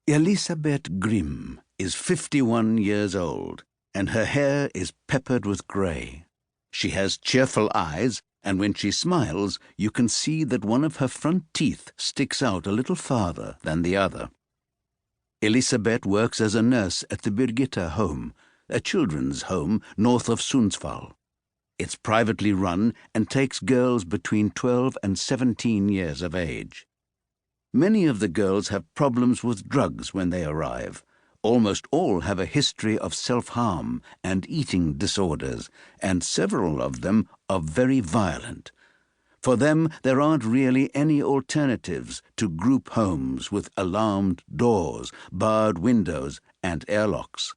Elisabeth Grimm is 51 years old, and her hair is peppered with grey. She has cheerful eyes, and when she smiles, you can see that one of her front teeth sticks out a little farther than the other. Elisabeth works as a nurse at the Birgitta home, a children's home north of Sundsvall. It's privately run and takes girls between 12 and 17 years of age. Many of the girls have problems with drugs when they arrive. Almost all have a history of self-harm and eating disorders, and several of them are very violent. For them, there aren't really any alternatives to group homes with alarmed doors, barred windows, and airlocks.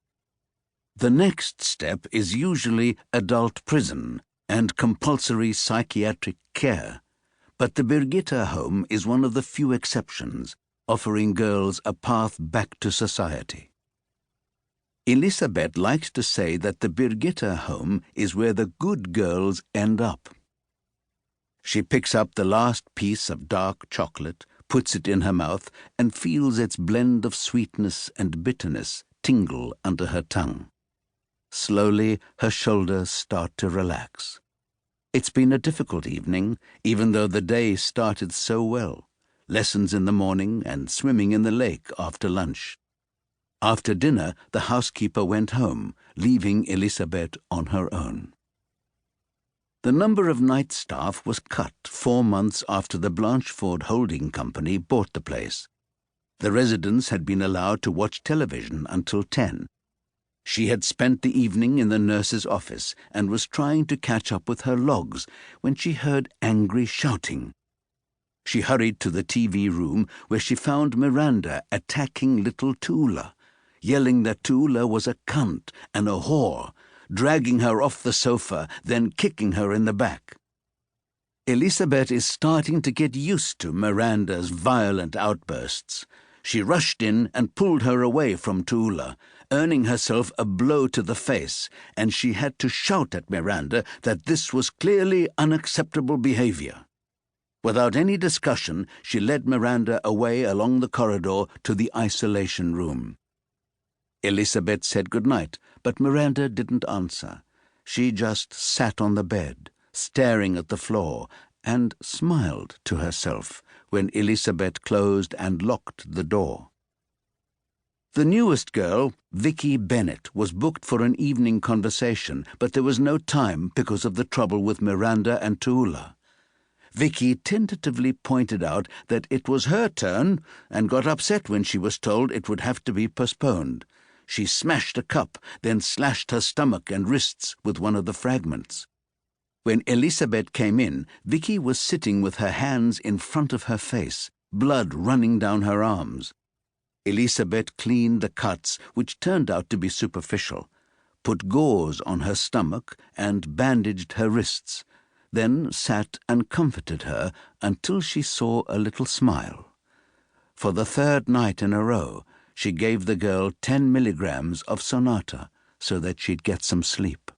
The next step is usually adult prison and compulsory psychiatric care. But the Birgitta home is one of the few exceptions, offering girls a path back to society. Elisabeth likes to say that the Birgitta home is where the good girls end up. She picks up the last piece of dark chocolate, puts it in her mouth, and feels its blend of sweetness and bitterness tingle under her tongue. Slowly, her shoulders start to relax. It's been a difficult evening, even though the day started so well. Lessons in the morning and swimming in the lake after lunch. After dinner, the housekeeper went home, leaving Elisabeth on her own. The number of night staff was cut 4 months after the Blanchford Holding Company bought the place. The residents had been allowed to watch television until 10. She had spent the evening in the nurse's office and was trying to catch up with her logs when she heard angry shouting. She hurried to the TV room where she found Miranda attacking little Tula, yelling that Tula was a cunt and a whore, dragging her off the sofa, then kicking her in the back. Elisabeth is starting to get used to Miranda's violent outbursts. She rushed in and pulled her away from Tula, earning herself a blow to the face, and she had to shout at Miranda that this was clearly unacceptable behavior. Without any discussion, she led Miranda away along the corridor to the isolation room. Elisabeth said goodnight, but Miranda didn't answer. She just sat on the bed, staring at the floor, and smiled to herself when Elisabeth closed and locked the door. The newest girl, Vicky Bennet, was booked for an evening conversation, but there was no time because of the trouble with Miranda and Tula. Vicky tentatively pointed out that it was her turn and got upset when she was told it would have to be postponed. She smashed a cup, then slashed her stomach and wrists with one of the fragments. When Elisabeth came in, Vicky was sitting with her hands in front of her face, blood running down her arms. Elisabeth cleaned the cuts, which turned out to be superficial, put gauze on her stomach and bandaged her wrists, then sat and comforted her until she saw a little smile. For the 3rd night in a row, she gave the girl 10 milligrams of Sonata so that she'd get some sleep.